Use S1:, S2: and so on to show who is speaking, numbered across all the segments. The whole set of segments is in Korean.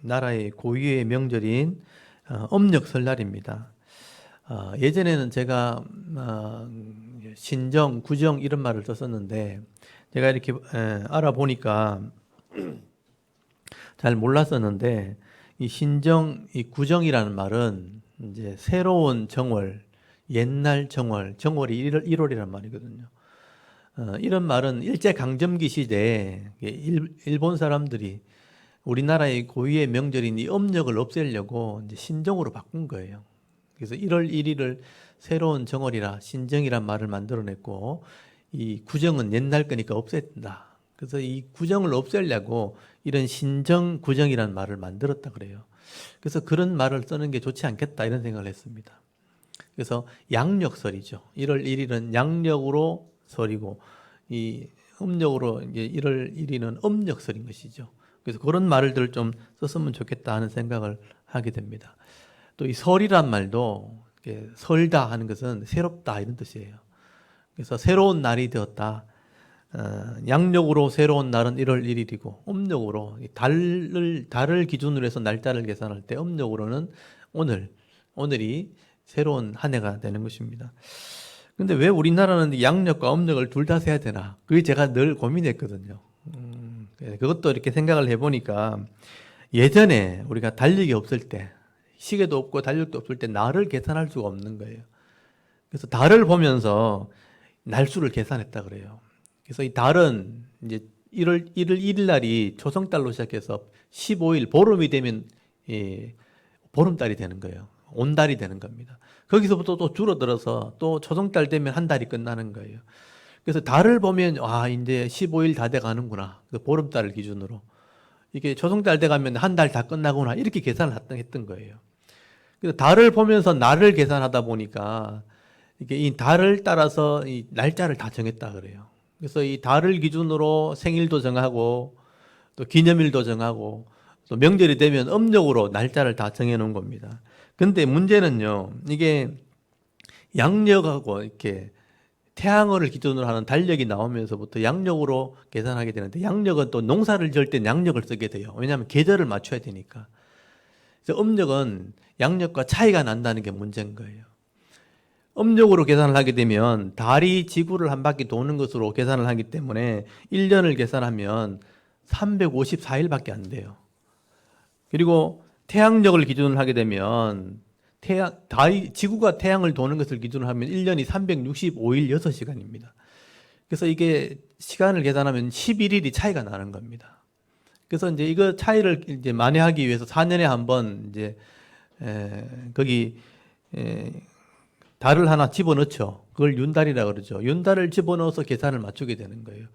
S1: 나라의 고유의 명절인 음력 설날입니다. 예전에는 제가 신정, 구정 이런 말을 썼었는데 제가 이렇게 알아보니까 잘 몰랐었는데 이 신정, 이 구정이라는 말은 이제 새로운 정월, 옛날 정월, 정월이 1월이란 말이거든요. 이런 말은 일제강점기 시대에 일본 사람들이 우리나라의 고유의 명절인 이 음력을 없애려고 이제 신정으로 바꾼 거예요. 그래서 1월 1일을 새로운 정월이라 신정이란 말을 만들어냈고 이 구정은 옛날 거니까 없앤다. 그래서 이 구정을 없애려고 이런 신정, 구정이라는 말을 만들었다 그래요. 그래서 그런 말을 쓰는 게 좋지 않겠다 이런 생각을 했습니다. 그래서 양력설이죠. 1월 1일은 양력으로 설이고 이 음력으로 이제 1월 1일은 음력설인 것이죠. 그래서 그런 말들을 좀 썼으면 좋겠다 하는 생각을 하게 됩니다. 또 이 설이란 말도 설다 하는 것은 새롭다 이런 뜻이에요. 그래서 새로운 날이 되었다. 양력으로 새로운 날은 1월 1일이고 음력으로 달을 기준으로 해서 날짜를 계산할 때 음력으로는 오늘이 새로운 한 해가 되는 것입니다. 근데 왜 우리나라는 양력과 음력을 둘 다 세야 되나? 그게 제가 늘 고민했거든요. 그것도 이렇게 생각을 해보니까 예전에 우리가 달력이 없을 때, 시계도 없고 달력도 없을 때 날을 계산할 수가 없는 거예요. 그래서 달을 보면서 날수를 계산했다 그래요. 그래서 이 달은 이제 1월 1일 날이 초성달로 시작해서 15일 보름이 되면 보름달이 되는 거예요. 온달이 되는 겁니다. 거기서부터 또 줄어들어서 또 초성달 되면 한 달이 끝나는 거예요. 그래서 달을 보면 이제 15일 다 돼 가는구나. 그 보름달을 기준으로. 이게 초성달 돼 가면 한 달 다 끝나구나. 이렇게 계산을 했던 거예요. 그래서 달을 보면서 날을 계산하다 보니까 이게 이 달을 따라서 이 날짜를 다 정했다 그래요. 그래서 이 달을 기준으로 생일도 정하고 또 기념일도 정하고 또 명절이 되면 음력으로 날짜를 다 정해 놓은 겁니다. 근데 문제는요, 이게 양력하고 이렇게 태양어를 기준으로 하는 달력이 나오면서부터 양력으로 계산하게 되는데 양력은 또 농사를 지을 때 양력을 쓰게 돼요. 왜냐하면 계절을 맞춰야 되니까. 그래서 음력은 양력과 차이가 난다는 게 문제인 거예요. 음력으로 계산을 하게 되면 달이 지구를 한 바퀴 도는 것으로 계산을 하기 때문에 1년을 계산하면 354일밖에 안 돼요. 그리고 태양력을 기준으로 하게 되면 지구가 태양을 도는 것을 기준으로 하면 1년이 365일 6시간입니다. 그래서 이게 시간을 계산하면 11일이 차이가 나는 겁니다. 그래서 이제 이거 차이를 이제 만회하기 위해서 4년에 한 번 이제 거기 달을 하나 집어넣죠. 그걸 윤달이라 그러죠. 윤달을 집어넣어서 계산을 맞추게 되는 거예요.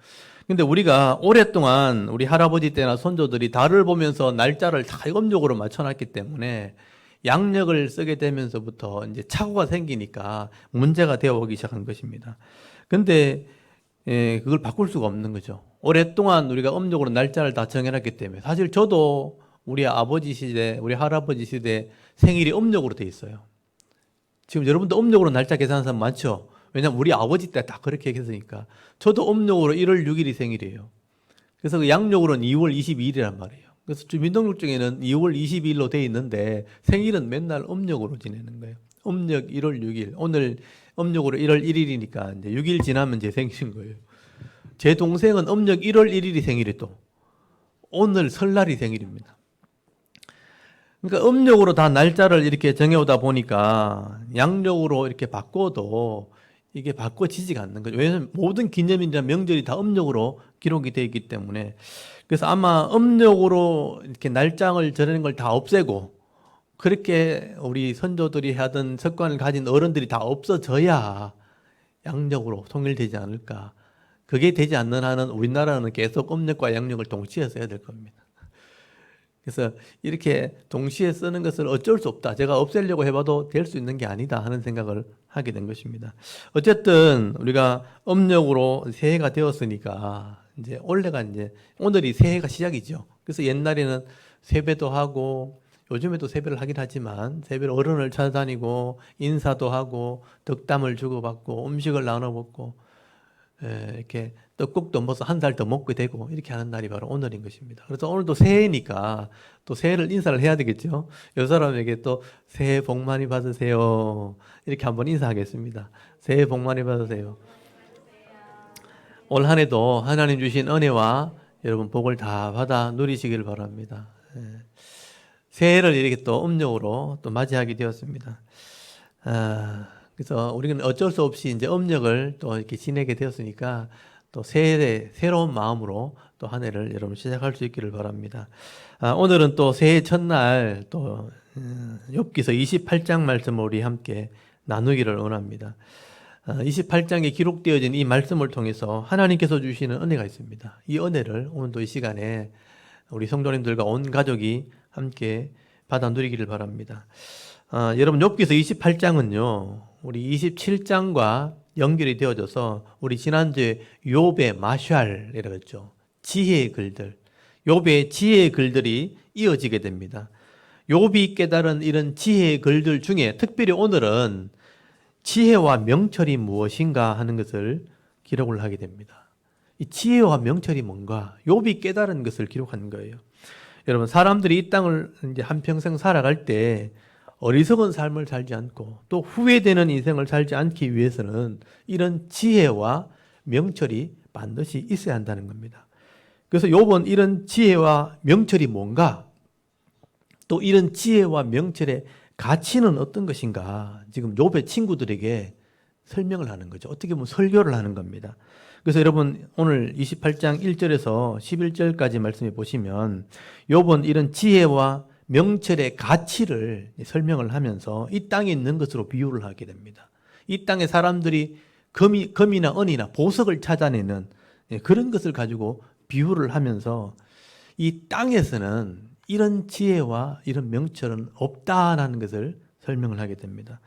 S1: 근데 우리가 오랫동안 우리 할아버지 때나 손조들이 달을 보면서 날짜를 다 음력으로 맞춰놨기 때문에 양력을 쓰게 되면서부터 이제 착오가 생기니까 문제가 되어 오기 시작한 것입니다. 근데 그걸 바꿀 수가 없는 거죠. 오랫동안 우리가 음력으로 날짜를 다 정해놨기 때문에 사실 저도 우리 아버지 시대, 우리 할아버지 시대 생일이 음력으로 돼 있어요. 지금 여러분도 음력으로 날짜 계산하는 사람 많죠? 왜냐면 우리 아버지 때 다 그렇게 했으니까. 저도 음력으로 1월 6일이 생일이에요. 그래서 그 양력으로는 2월 22일이란 말이에요. 그래서 주민등록증에는 2월 22일로 돼 있는데 생일은 맨날 음력으로 지내는 거예요. 음력 1월 6일. 오늘 음력으로 1월 1일이니까 이제 6일 지나면 제 생일인 거예요. 제 동생은 음력 1월 1일이 생일이 또. 오늘 설날이 생일입니다. 그러니까 음력으로 다 날짜를 이렇게 정해오다 보니까 양력으로 이렇게 바꿔도 이게 바꿔지지가 않는 거죠. 왜냐하면 모든 기념일이나 명절이 다 음력으로 기록이 되어 있기 때문에. 그래서 아마 음력으로 이렇게 날짜를 정하는 걸 다 없애고 그렇게 우리 선조들이 하던 습관을 가진 어른들이 다 없어져야 양력으로 통일되지 않을까. 그게 되지 않는 한은 우리나라는 계속 음력과 양력을 동시에 써야 될 겁니다. 그래서 이렇게 동시에 쓰는 것을 어쩔 수 없다. 제가 없애려고 해봐도 될 수 있는 게 아니다 하는 생각을 하게 된 것입니다. 어쨌든 우리가 음력으로 새해가 되었으니까 이제 올해가 이제 오늘이 새해가 시작이죠. 그래서 옛날에는 세배도 하고 요즘에도 세배를 하긴 하지만 세배로 어른을 찾아다니고 인사도 하고 덕담을 주고받고 음식을 나눠 먹고 이렇게 떡국도 먹어서 한 살 더 먹게 되고 이렇게 하는 날이 바로 오늘인 것입니다. 그래서 오늘도 새해니까 또 새해를 인사를 해야 되겠죠. 여 사람에게 또 새해 복 많이 받으세요. 이렇게 한번 인사하겠습니다. 새해 복 많이 받으세요. 올 한 해도 하나님 주신 은혜와 여러분 복을 다 받아 누리시기를 바랍니다. 새해를 이렇게 또 음력으로 또 맞이하게 되었습니다. 그래서 우리는 어쩔 수 없이 이제 음력을 또 이렇게 지내게 되었으니까 또 새해 새로운 마음으로 또 한 해를 여러분 시작할 수 있기를 바랍니다. 오늘은 또 새해 첫날 또 욥기서 28장 말씀을 우리 함께 나누기를 원합니다. 28장에 기록되어진 이 말씀을 통해서 하나님께서 주시는 은혜가 있습니다. 이 은혜를 오늘도 이 시간에 우리 성도님들과 온 가족이 함께 받아 누리기를 바랍니다. 여러분 욥기서 28장은요. 우리 27장과 연결이 되어져서 우리 지난주에 욥의 마샬이라고 했죠. 지혜의 글들. 욥의 지혜의 글들이 이어지게 됩니다. 욥이 깨달은 이런 지혜의 글들 중에 특별히 오늘은 지혜와 명철이 무엇인가 하는 것을 기록을 하게 됩니다. 이 지혜와 명철이 뭔가? 욥이 깨달은 것을 기록한 거예요. 여러분 사람들이 이 땅을 이제 한평생 살아갈 때 어리석은 삶을 살지 않고 또 후회되는 인생을 살지 않기 위해서는 이런 지혜와 명철이 반드시 있어야 한다는 겁니다. 그래서 욥은 이런 지혜와 명철이 뭔가, 또 이런 지혜와 명철의 가치는 어떤 것인가 지금 욥의 친구들에게 설명을 하는 거죠. 어떻게 보면 설교를 하는 겁니다. 그래서 여러분 오늘 28장 1절에서 11절까지 말씀해 보시면 욥은 이런 지혜와 명철의 가치를 설명을 하면서 이 땅에 있는 것으로 비유를 하게 됩니다. 이 땅의 사람들이 금이나 은이나 보석을 찾아내는 그런 것을 가지고 비유를 하면서 이 땅에서는 이런 지혜와 이런 명철은 없다라는 것을 설명을 하게 됩니다.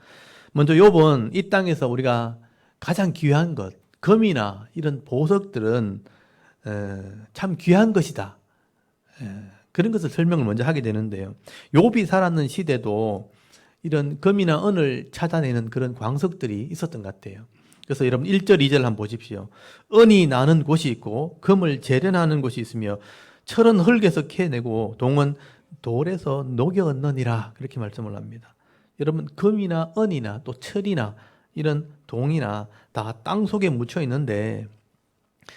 S1: 먼저 욥은 이 땅에서 우리가 가장 귀한 것, 금이나 이런 보석들은 참 귀한 것이다. 그런 것을 설명을 먼저 하게 되는데요. 욥이 살았는 시대도 이런 금이나 은을 찾아내는 그런 광석들이 있었던 것 같아요. 그래서 여러분 1절, 2절 한번 보십시오. 은이 나는 곳이 있고 금을 재련하는 곳이 있으며 철은 흙에서 캐내고 동은 돌에서 녹여 얻느니라 그렇게 말씀을 합니다. 여러분 금이나 은이나 또 철이나 이런 동이나 다 땅 속에 묻혀 있는데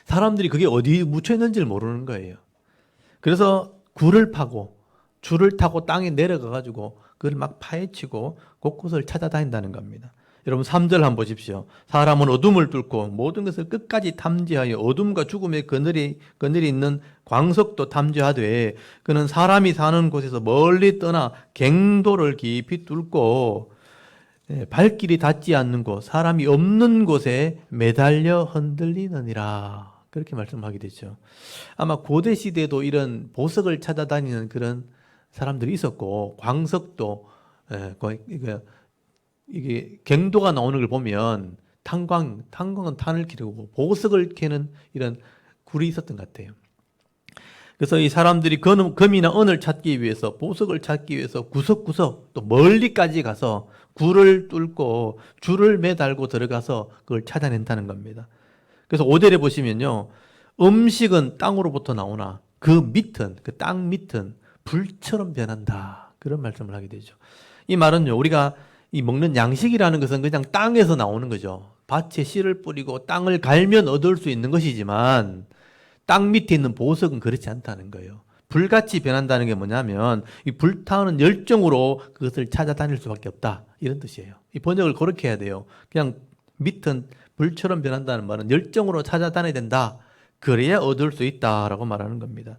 S1: 사람들이 그게 어디 묻혀 있는지를 모르는 거예요. 그래서 굴을 파고 줄을 타고 땅에 내려가 가지고 그걸 막 파헤치고 곳곳을 찾아다닌다는 겁니다. 여러분 3절 한번 보십시오. 사람은 어둠을 뚫고 모든 것을 끝까지 탐지하여 어둠과 죽음의 그늘이 있는 광석도 탐지하되 그는 사람이 사는 곳에서 멀리 떠나 갱도를 깊이 뚫고 발길이 닿지 않는 곳, 사람이 없는 곳에 매달려 흔들리느니라. 그렇게 말씀하게 되죠. 아마 고대 시대에도 이런 보석을 찾아다니는 그런 사람들이 있었고 광석도 이게 갱도가 나오는 걸 보면 탄광은 탄을 키우고 보석을 캐는 이런 굴이 있었던 것 같아요. 그래서 이 사람들이 금이나 은을 찾기 위해서 보석을 찾기 위해서 구석구석 또 멀리까지 가서 굴을 뚫고 줄을 매달고 들어가서 그걸 찾아낸다는 겁니다. 그래서 5절에 보시면요. 음식은 땅으로부터 나오나 그 땅 밑은 불처럼 변한다. 그런 말씀을 하게 되죠. 이 말은요. 우리가 이 먹는 양식이라는 것은 그냥 땅에서 나오는 거죠. 밭에 씨를 뿌리고 땅을 갈면 얻을 수 있는 것이지만 땅 밑에 있는 보석은 그렇지 않다는 거예요. 불같이 변한다는 게 뭐냐면 이 불타오는 열정으로 그것을 찾아다닐 수밖에 없다. 이런 뜻이에요. 이 번역을 그렇게 해야 돼요. 그냥 밑은 불처럼 변한다는 말은 열정으로 찾아다녀야 된다. 그래야 얻을 수 있다라고 말하는 겁니다.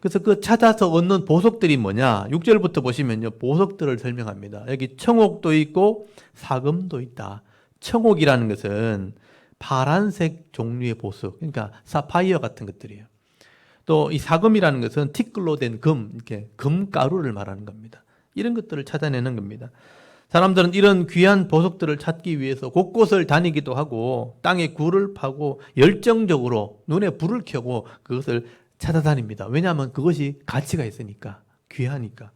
S1: 그래서 그 찾아서 얻는 보석들이 뭐냐? 6절부터 보시면요. 보석들을 설명합니다. 여기 청옥도 있고 사금도 있다. 청옥이라는 것은 파란색 종류의 보석, 그러니까 사파이어 같은 것들이에요. 또 이 사금이라는 것은 티끌로 된 이렇게 금가루를 말하는 겁니다. 이런 것들을 찾아내는 겁니다. 사람들은 이런 귀한 보석들을 찾기 위해서 곳곳을 다니기도 하고 땅에 굴을 파고 열정적으로 눈에 불을 켜고 그것을 찾아다닙니다. 왜냐하면 그것이 가치가 있으니까, 귀하니까.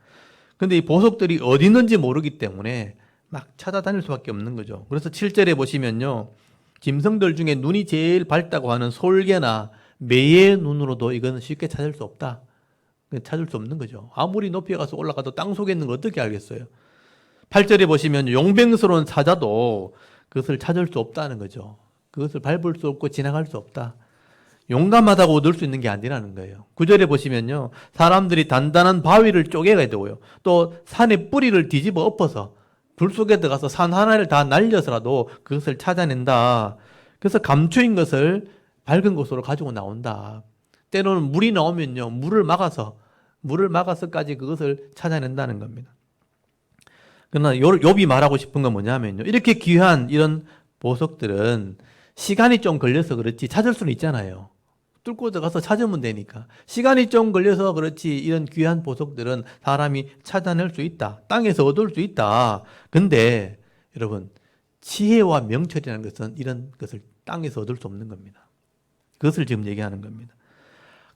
S1: 근데 이 보석들이 어디 있는지 모르기 때문에 막 찾아다닐 수밖에 없는 거죠. 그래서 7절에 보시면요. 짐승들 중에 눈이 제일 밝다고 하는 솔개나 매의 눈으로도 이건 쉽게 찾을 수 없다. 찾을 수 없는 거죠. 아무리 높이 가서 올라가도 땅 속에 있는 걸 어떻게 알겠어요? 8절에 보시면 용병스러운 사자도 그것을 찾을 수 없다는 거죠. 그것을 밟을 수 없고 지나갈 수 없다. 용감하다고 얻을 수 있는 게 아니라는 거예요. 9절에 보시면요. 사람들이 단단한 바위를 쪼개야 되고요. 또 산의 뿌리를 뒤집어 엎어서 불 속에 들어가서 산 하나를 다 날려서라도 그것을 찾아낸다. 그래서 감추인 것을 밝은 곳으로 가지고 나온다. 때로는 물이 나오면요. 물을 막아서까지 그것을 찾아낸다는 겁니다. 그러나 욥이 말하고 싶은 건 뭐냐면요. 이렇게 귀한 이런 보석들은 시간이 좀 걸려서 그렇지 찾을 수는 있잖아요. 뚫고 들어가서 찾으면 되니까. 시간이 좀 걸려서 그렇지 이런 귀한 보석들은 사람이 찾아낼 수 있다. 땅에서 얻을 수 있다. 근데 여러분 지혜와 명철이라는 것은 이런 것을 땅에서 얻을 수 없는 겁니다. 그것을 지금 얘기하는 겁니다.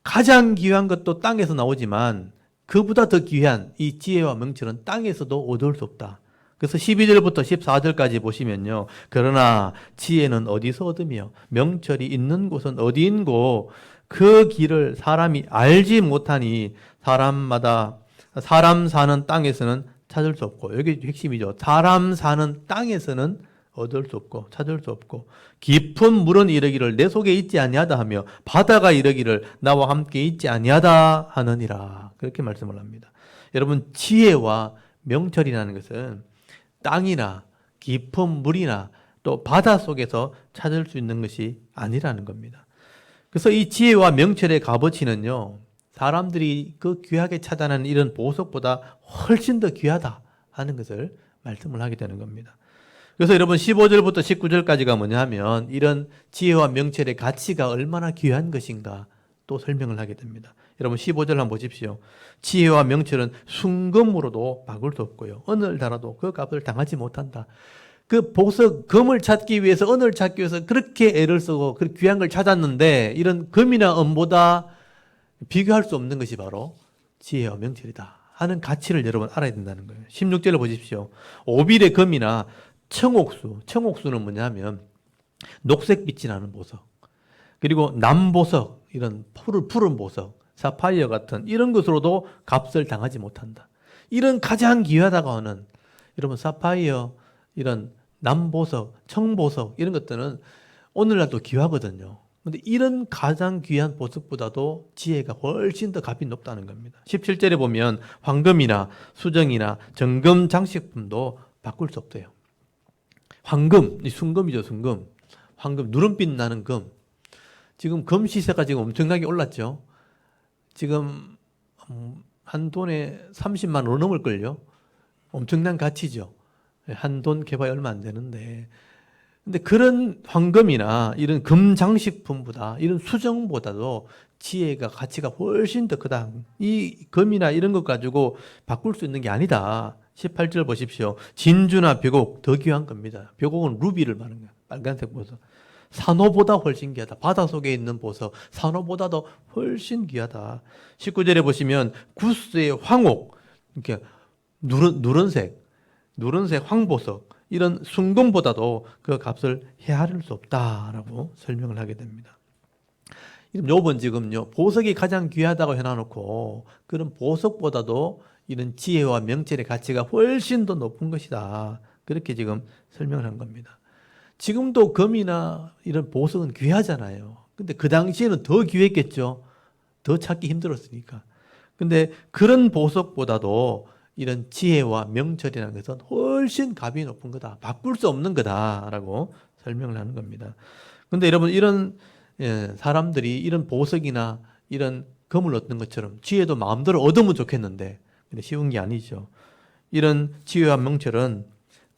S1: 가장 귀한 것도 땅에서 나오지만 그보다 더 귀한 이 지혜와 명철은 땅에서도 얻을 수 없다. 그래서 12절부터 14절까지 보시면요. 그러나 지혜는 어디서 얻으며 명철이 있는 곳은 어디인고 그 길을 사람이 알지 못하니 사람 사는 땅에서는 찾을 수 없고 여기 핵심이죠. 사람 사는 땅에서는 얻을 수 없고 찾을 수 없고 깊은 물은 이르기를 내 속에 있지 아니하다 하며 바다가 이르기를 나와 함께 있지 아니하다 하느니라. 그렇게 말씀을 합니다. 여러분 지혜와 명철이라는 것은 땅이나 깊은 물이나 또 바다 속에서 찾을 수 있는 것이 아니라는 겁니다. 그래서 이 지혜와 명철의 값어치는요. 사람들이 그 귀하게 찾아내는 이런 보석보다 훨씬 더 귀하다 하는 것을 말씀을 하게 되는 겁니다. 그래서 여러분 15절부터 19절까지가 뭐냐 하면 이런 지혜와 명철의 가치가 얼마나 귀한 것인가 또 설명을 하게 됩니다. 여러분 15절 한번 보십시오. 지혜와 명철은 순금으로도 바꿀 수 없고요. 은을 달아도 그 값을 당하지 못한다. 그 보석, 금을 찾기 위해서 은을 찾기 위해서 그렇게 애를 쓰고 그 귀한 걸 찾았는데 이런 금이나 은보다 비교할 수 없는 것이 바로 지혜와 명철이다 하는 가치를 여러분 알아야 된다는 거예요. 16절을 보십시오. 오빌의 금이나 청옥수는 뭐냐면 녹색빛이 나는 보석, 그리고 남보석, 이런 푸른 보석, 사파이어 같은 이런 것으로도 값을 당하지 못한다. 이런 가장 귀하다고 하는 여러분 사파이어, 이런 남보석, 청보석 이런 것들은 오늘날도 귀하거든요. 그런데 이런 가장 귀한 보석보다도 지혜가 훨씬 더 값이 높다는 겁니다. 17절에 보면 황금이나 수정이나 정금 장식품도 바꿀 수 없대요. 황금, 이 순금이죠, 순금. 황금, 누른빛 나는 금. 지금 금 시세가 지금 엄청나게 올랐죠. 지금 한 돈에 30만 원 넘을걸요. 엄청난 가치죠. 한 돈 개발 얼마 안 되는데. 근데 그런 황금이나 이런 금 장식품보다, 이런 수정보다도 지혜가 가치가 훨씬 더 크다. 이 금이나 이런 것 가지고 바꿀 수 있는 게 아니다. 18절 보십시오. 진주나 벽옥 더 귀한 겁니다. 벽옥은 루비를 말하는 거예요. 빨간색 보석. 산호보다 훨씬 귀하다. 바다 속에 있는 보석, 산호보다도 훨씬 귀하다. 19절에 보시면 구스의 황옥, 이렇게 누런색 황보석, 이런 순금보다도 그 값을 헤아릴 수 없다라고 설명을 하게 됩니다. 욥은 지금요, 보석이 가장 귀하다고 해놔놓고 그런 보석보다도 이런 지혜와 명철의 가치가 훨씬 더 높은 것이다. 그렇게 지금 설명을 한 겁니다. 지금도 금이나 이런 보석은 귀하잖아요. 근데 그 당시에는 더 귀했겠죠. 더 찾기 힘들었으니까. 근데 그런 보석보다도 이런 지혜와 명철이라는 것은 훨씬 값이 높은 거다. 바꿀 수 없는 거다라고 설명을 하는 겁니다. 근데 여러분 이런 사람들이 이런 보석이나 이런 금을 얻는 것처럼 지혜도 마음대로 얻으면 좋겠는데 근데 쉬운 게 아니죠. 이런 지혜와 명철은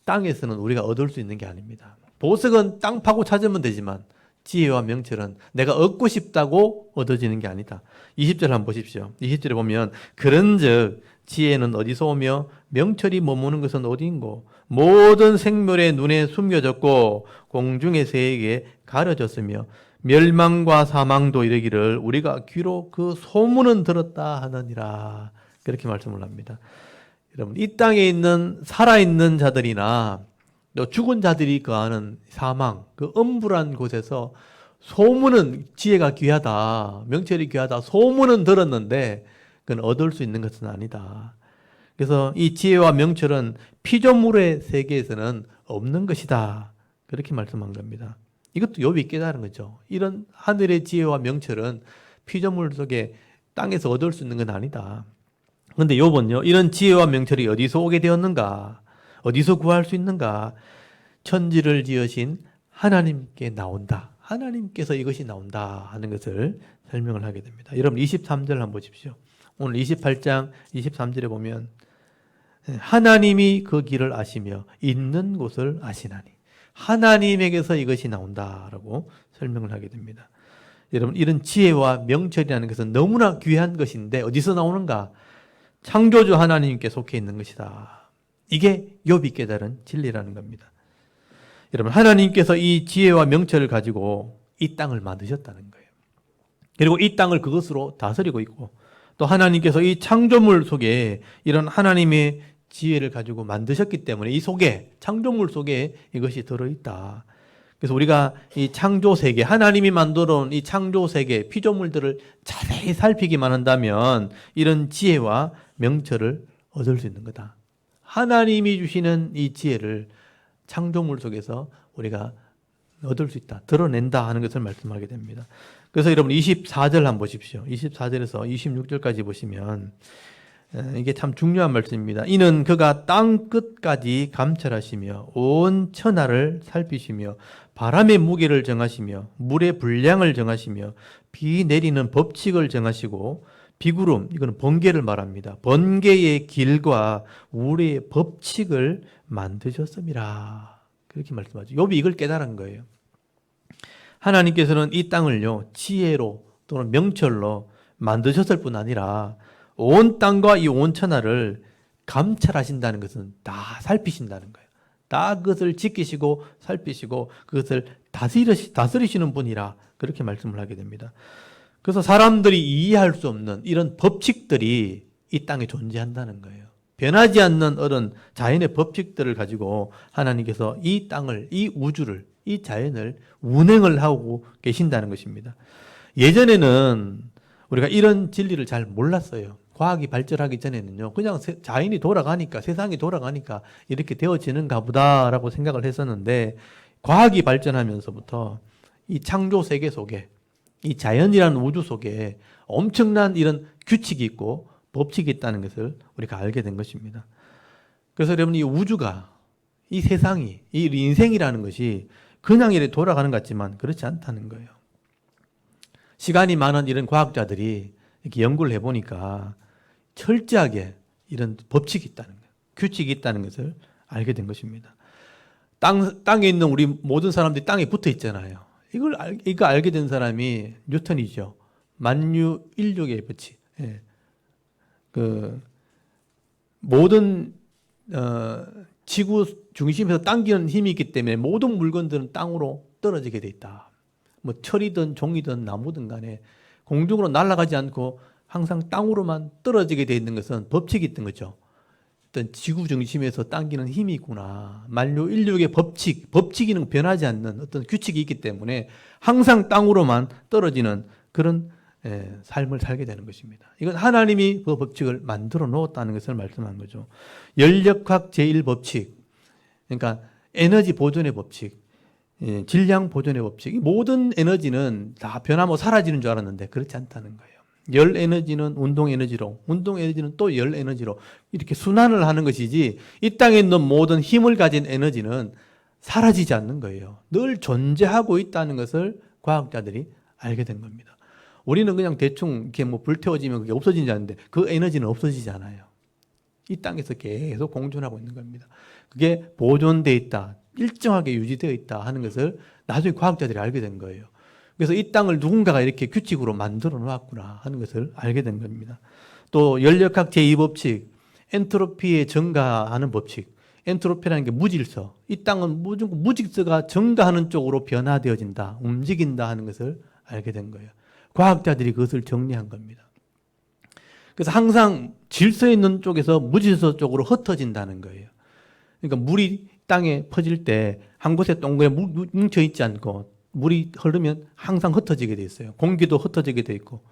S1: 땅에서는 우리가 얻을 수 있는 게 아닙니다. 보석은 땅 파고 찾으면 되지만 지혜와 명철은 내가 얻고 싶다고 얻어지는 게 아니다. 20절 한번 보십시오. 20절에 보면 그런즉 지혜는 어디서 오며 명철이 머무는 것은 어디인고 모든 생물의 눈에 숨겨졌고 공중의 새에게 가려졌으며 멸망과 사망도 이르기를 우리가 귀로 그 소문은 들었다 하느니라. 그렇게 말씀을 합니다. 여러분 이 땅에 있는 살아있는 자들이나 또 죽은 자들이 거하는 사망, 그 엄불한 곳에서 소문은 지혜가 귀하다, 명철이 귀하다, 소문은 들었는데 그건 얻을 수 있는 것은 아니다. 그래서 이 지혜와 명철은 피조물의 세계에서는 없는 것이다. 그렇게 말씀한 겁니다. 이것도 욥이 깨달은 거죠. 이런 하늘의 지혜와 명철은 피조물 속에 땅에서 얻을 수 있는 건 아니다. 그런데 욥은요, 이런 지혜와 명철이 어디서 오게 되었는가? 어디서 구할 수 있는가? 천지를 지으신 하나님께 나온다. 하나님께서 이것이 나온다 하는 것을 설명을 하게 됩니다. 여러분 23절 한번 보십시오. 오늘 28장 23절에 보면 하나님이 그 길을 아시며 있는 곳을 아시나니 하나님에게서 이것이 나온다라고 설명을 하게 됩니다. 여러분 이런 지혜와 명철이라는 것은 너무나 귀한 것인데 어디서 나오는가? 창조주 하나님께 속해 있는 것이다. 이게 욥이 깨달은 진리라는 겁니다. 여러분 하나님께서 이 지혜와 명철을 가지고 이 땅을 만드셨다는 거예요. 그리고 이 땅을 그것으로 다스리고 있고 또 하나님께서 이 창조물 속에 이런 하나님의 지혜를 가지고 만드셨기 때문에 이 속에 창조물 속에 이것이 들어있다. 그래서 우리가 이 창조 세계 하나님이 만들어 온 이 창조 세계 피조물들을 자세히 살피기만 한다면 이런 지혜와 명철을 얻을 수 있는 거다. 하나님이 주시는 이 지혜를 창조물 속에서 우리가 얻을 수 있다. 드러낸다 하는 것을 말씀하게 됩니다. 그래서 여러분 24절 한번 보십시오. 24절에서 26절까지 보시면 이게 참 중요한 말씀입니다. 이는 그가 땅 끝까지 감찰하시며 온 천하를 살피시며 바람의 무게를 정하시며 물의 분량을 정하시며 비 내리는 법칙을 정하시고 비구름, 이거는 번개를 말합니다. 번개의 길과 우리의 법칙을 만드셨습니다. 그렇게 말씀하죠. 욥이 이걸 깨달은 거예요. 하나님께서는 이 땅을요 지혜로 또는 명철로 만드셨을 뿐 아니라 온 땅과 이 온 천하를 감찰하신다는 것은 다 살피신다는 거예요. 다 그것을 지키시고 살피시고 그것을 다스리시는 분이라 그렇게 말씀을 하게 됩니다. 그래서 사람들이 이해할 수 없는 이런 법칙들이 이 땅에 존재한다는 거예요. 변하지 않는 어떤 자연의 법칙들을 가지고 하나님께서 이 땅을, 이 우주를, 이 자연을 운행을 하고 계신다는 것입니다. 예전에는 우리가 이런 진리를 잘 몰랐어요. 과학이 발전하기 전에는요. 그냥 자연이 돌아가니까, 세상이 돌아가니까 이렇게 되어지는가 보다라고 생각을 했었는데 과학이 발전하면서부터 이 창조 세계 속에 이 자연이라는 우주 속에 엄청난 이런 규칙이 있고 법칙이 있다는 것을 우리가 알게 된 것입니다. 그래서 여러분 이 우주가 이 세상이 이 인생이라는 것이 그냥 이렇게 돌아가는 것 같지만 그렇지 않다는 거예요. 시간이 많은 이런 과학자들이 이렇게 연구를 해보니까 철저하게 이런 법칙이 있다는 거예요. 규칙이 있다는 것을 알게 된 것입니다. 땅에 있는 우리 모든 사람들이 땅에 붙어 있잖아요. 이거 알게 된 사람이 뉴턴이죠. 만유인력의 법칙. 예. 그 모든 지구 중심에서 당기는 힘이 있기 때문에 모든 물건들은 땅으로 떨어지게 돼 있다. 뭐 철이든 종이든 나무든 간에 공중으로 날아가지 않고 항상 땅으로만 떨어지게 돼 있는 것은 법칙이 있던 거죠. 어떤 지구 중심에서 당기는 힘이 있구나. 만유인력의 법칙이는 변하지 않는 어떤 규칙이 있기 때문에 항상 땅으로만 떨어지는 그런 삶을 살게 되는 것입니다. 이건 하나님이 그 법칙을 만들어 놓았다는 것을 말씀한 거죠. 연력학 제1법칙, 그러니까 에너지 보존의 법칙, 질량 보존의 법칙. 모든 에너지는 다 변하면 사라지는 줄 알았는데 그렇지 않다는 거예요. 열 에너지는 운동 에너지로, 운동 에너지는 또 열 에너지로 이렇게 순환을 하는 것이지 이 땅에 있는 모든 힘을 가진 에너지는 사라지지 않는 거예요. 늘 존재하고 있다는 것을 과학자들이 알게 된 겁니다. 우리는 그냥 대충 이렇게 뭐 불태워지면 그게 없어지지 않는데 그 에너지는 없어지지 않아요. 이 땅에서 계속 공존하고 있는 겁니다. 그게 보존되어 있다, 일정하게 유지되어 있다 하는 것을 나중에 과학자들이 알게 된 거예요. 그래서 이 땅을 누군가가 이렇게 규칙으로 만들어 놓았구나 하는 것을 알게 된 겁니다. 또 연력학 제2법칙, 엔트로피의 증가하는 법칙. 엔트로피라는 게 무질서. 이 땅은 무질서가 증가하는 쪽으로 변화되어진다, 움직인다 하는 것을 알게 된 거예요. 과학자들이 그것을 정리한 겁니다. 그래서 항상 질서 있는 쪽에서 무질서 쪽으로 흩어진다는 거예요. 그러니까 물이 땅에 퍼질 때 한 곳에 동그랗게 뭉쳐 있지 않고 물이 흐르면 항상 흩어지게 돼 있어요. 공기도 흩어지게 돼 있고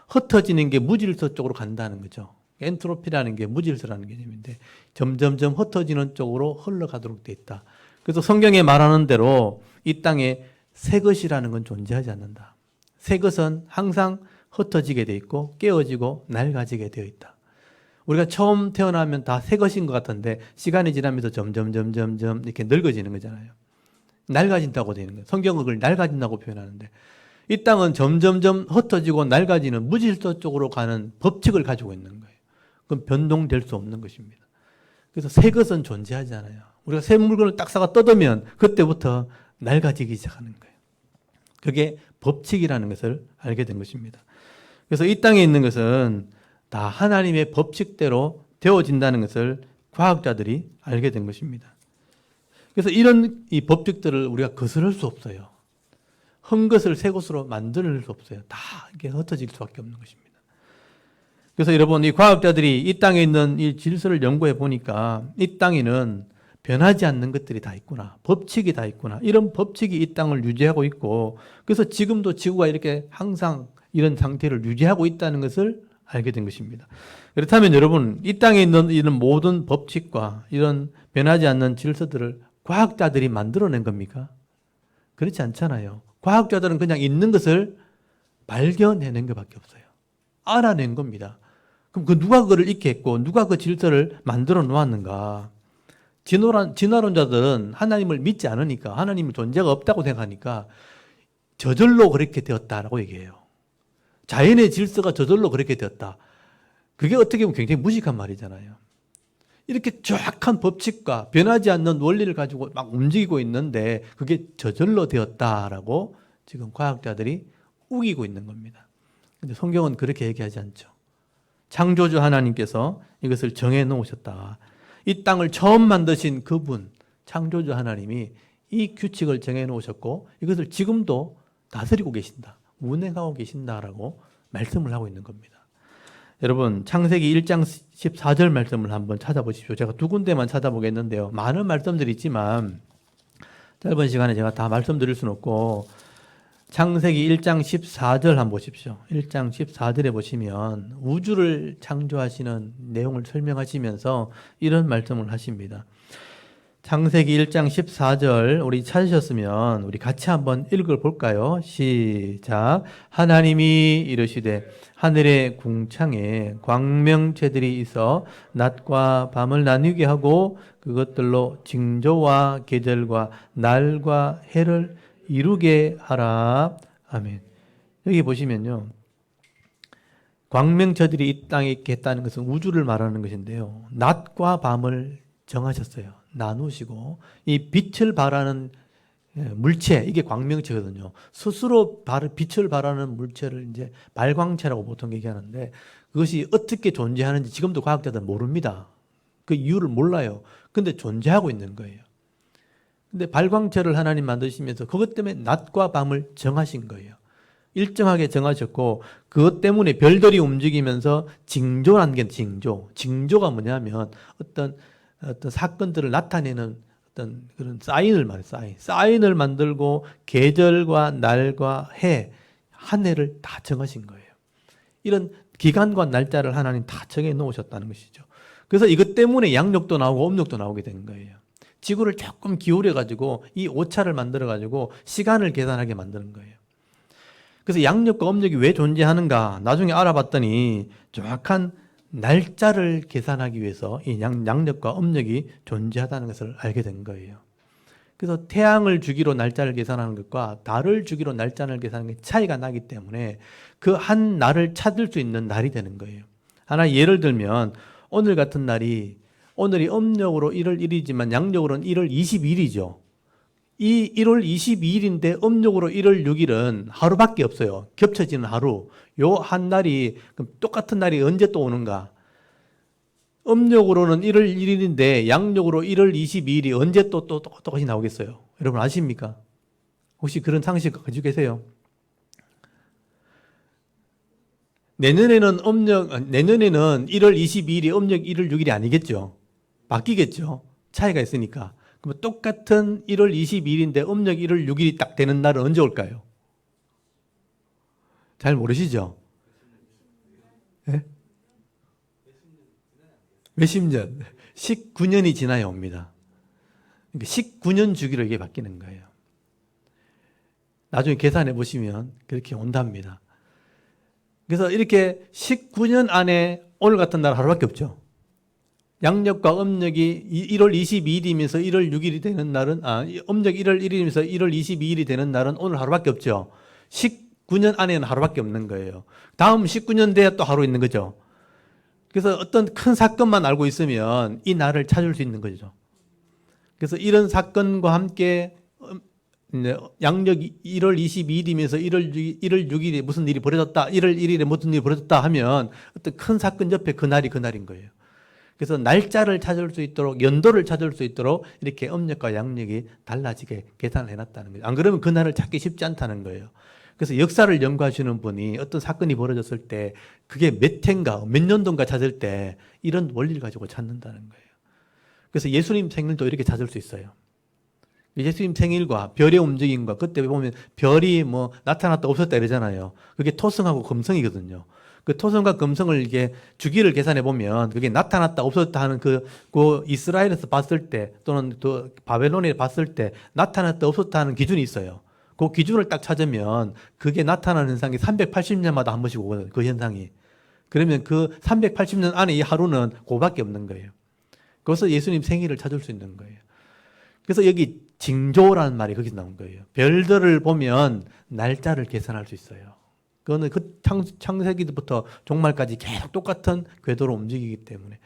S1: 흩어지는 게 무질서 쪽으로 간다는 거죠. 엔트로피라는 게 무질서라는 개념인데 점점점 흩어지는 쪽으로 흘러가도록 돼 있다. 그래서 성경에 말하는 대로 이 땅에 새 것이라는 건 존재하지 않는다. 새 것은 항상 흩어지게 돼 있고 깨어지고 낡아지게 되어 있다. 우리가 처음 태어나면 다 새 것인 것 같은데 시간이 지나면서 점점 이렇게 늙어지는 거잖아요. 낡아진다고 되는 거예요. 성경은 그걸 낡아진다고 표현하는데 이 땅은 점점점 흩어지고 낡아지는 무질서 쪽으로 가는 법칙을 가지고 있는 거예요. 그건 변동될 수 없는 것입니다. 그래서 새 것은 존재하지 않아요. 우리가 새 물건을 딱 사가 뜯으면 그때부터 낡아지기 시작하는 거예요. 그게 법칙이라는 것을 알게 된 것입니다. 그래서 이 땅에 있는 것은 다 하나님의 법칙대로 되어진다는 것을 과학자들이 알게 된 것입니다. 그래서 이런 이 법칙들을 우리가 거스를 수 없어요. 흠 것을 새 것으로 만들 수 없어요. 다 이게 흩어질 수밖에 없는 것입니다. 그래서 여러분, 이 과학자들이 이 땅에 있는 이 질서를 연구해 보니까 이 땅에는 변하지 않는 것들이 다 있구나. 법칙이 다 있구나. 이런 법칙이 이 땅을 유지하고 있고, 그래서 지금도 지구가 이렇게 항상 이런 상태를 유지하고 있다는 것을 알게 된 것입니다. 그렇다면 여러분, 이 땅에 있는 이런 모든 법칙과 이런 변하지 않는 질서들을 과학자들이 만들어낸 겁니까? 그렇지 않잖아요. 과학자들은 그냥 있는 것을 발견해낸 것밖에 없어요. 알아낸 겁니다. 그럼 누가 그걸 잊게 했고 누가 그 질서를 만들어 놓았는가? 진화론자들은 하나님을 믿지 않으니까, 하나님의 존재가 없다고 생각하니까 저절로 그렇게 되었다라고 얘기해요. 자연의 질서가 저절로 그렇게 되었다. 그게 어떻게 보면 굉장히 무식한 말이잖아요. 이렇게 정확한 법칙과 변하지 않는 원리를 가지고 막 움직이고 있는데 그게 저절로 되었다라고 지금 과학자들이 우기고 있는 겁니다. 근데 성경은 그렇게 얘기하지 않죠. 창조주 하나님께서 이것을 정해 놓으셨다. 이 땅을 처음 만드신 그분, 창조주 하나님이 이 규칙을 정해 놓으셨고 이것을 지금도 다스리고 계신다. 운행하고 계신다라고 말씀을 하고 있는 겁니다. 여러분, 창세기 1장 14절 말씀을 한번 찾아보십시오. 제가 두 군데만 찾아보겠는데요. 많은 말씀들이 있지만 짧은 시간에 제가 다 말씀드릴 수는 없고 창세기 1장 14절 한번 보십시오. 1장 14절에 보시면 우주를 창조하시는 내용을 설명하시면서 이런 말씀을 하십니다. 창세기 1장 14절 우리 찾으셨으면 우리 같이 한번 읽어볼까요? 시작. 하나님이 이르시되 하늘의 궁창에 광명체들이 있어 낮과 밤을 나누게 하고 그것들로 징조와 계절과 날과 해를 이루게 하라. 아멘. 여기 보시면요. 광명체들이 이 땅에 있게 했다는 것은 우주를 말하는 것인데요. 낮과 밤을 정하셨어요. 나누시고 이 빛을 발하는 물체, 이게 광명체거든요. 스스로 빛을 발하는 물체를 이제 발광체라고 보통 얘기하는데 그것이 어떻게 존재하는지 지금도 과학자들은 모릅니다. 그 이유를 몰라요. 근데 존재하고 있는 거예요. 근데 발광체를 하나님 만드시면서 그것 때문에 낮과 밤을 정하신 거예요. 일정하게 정하셨고 그것 때문에 별들이 움직이면서 징조라는 게 징조가 뭐냐면 어떤 사건들을 나타내는 어떤 그런 사인을 말해요. 사인을 만들고 계절과 날과 해, 한 해를 다 정하신 거예요. 이런 기간과 날짜를 하나님 다 정해 놓으셨다는 것이죠. 그래서 이것 때문에 양력도 나오고 음력도 나오게 된 거예요. 지구를 조금 기울여 가지고 이 오차를 만들어 가지고 시간을 계산하게 만드는 거예요. 그래서 양력과 음력이 왜 존재하는가 나중에 알아봤더니 정확한 날짜를 계산하기 위해서 이 양력과 음력이 존재하다는 것을 알게 된 거예요. 그래서 태양을 주기로 날짜를 계산하는 것과 달을 주기로 날짜를 계산하는 게 차이가 나기 때문에 그 한 날을 찾을 수 있는 날이 되는 거예요. 하나 예를 들면 오늘 같은 날이 오늘이 음력으로 1월 1일이지만 양력으로는 1월 22일이죠. 이 1월 22일인데 음력으로 1월 6일은 하루밖에 없어요. 겹쳐지는 하루. 요 한 날이 그럼 똑같은 날이 언제 또 오는가? 음력으로는 1월 1일인데 양력으로 1월 22일이 언제 또 똑같이 나오겠어요? 여러분 아십니까? 혹시 그런 상식 가지고 계세요? 내년에는 1월 22일이 음력 1월 6일이 아니겠죠? 바뀌겠죠? 차이가 있으니까. 그럼 똑같은 1월 22일인데 음력 1월 6일이 딱 되는 날은 언제 올까요? 잘 모르시죠? 네? 몇십 년, 19년이 지나야 옵니다. 그러니까 19년 주기로 이게 바뀌는 거예요. 나중에 계산해 보시면 그렇게 온답니다. 그래서 이렇게 19년 안에 오늘 같은 날 하루밖에 없죠. 양력과 음력이 1월 22일이면서 1월 6일이 되는 날은, 음력 1월 1일이면서 1월 22일이 되는 날은 오늘 하루밖에 없죠. 19년 안에는 하루밖에 없는 거예요. 다음 19년 돼야 또 하루 있는 거죠. 그래서 어떤 큰 사건만 알고 있으면 이 날을 찾을 수 있는 거죠. 그래서 이런 사건과 함께 양력 1월 22일이면서 1월 6일에 무슨 일이 벌어졌다, 1월 1일에 무슨 일이 벌어졌다 하면 어떤 큰 사건 옆에 그 날이 그 날인 거예요. 그래서 날짜를 찾을 수 있도록, 연도를 찾을 수 있도록 이렇게 음력과 양력이 달라지게 계산을 해놨다는 거예요. 안 그러면 그 날을 찾기 쉽지 않다는 거예요. 그래서 역사를 연구하시는 분이 어떤 사건이 벌어졌을 때 그게 몇 해인가, 몇 년도인가 찾을 때 이런 원리를 가지고 찾는다는 거예요. 그래서 예수님 생일도 이렇게 찾을 수 있어요. 예수님 생일과 별의 움직임과 그때 보면 별이 뭐 나타났다 없었다 이러잖아요. 그게 토성하고 금성이거든요. 그 토성과 금성을 이게 주기를 계산해 보면 그게 나타났다 없었다 하는 그 이스라엘에서 봤을 때 또는 또 바벨론에 봤을 때 나타났다 없었다 하는 기준이 있어요. 그 기준을 딱 찾으면 그게 나타나는 현상이 380년마다 한 번씩 오거든요. 그 현상이. 그러면 그 380년 안에 이 하루는 그거밖에 없는 거예요. 그래서 예수님 생일을 찾을 수 있는 거예요. 그래서 여기 징조라는 말이 거기서 나온 거예요. 별들을 보면 날짜를 계산할 수 있어요. 그거는 그 창세기부터 종말까지 계속 똑같은 궤도로 움직이기 때문에.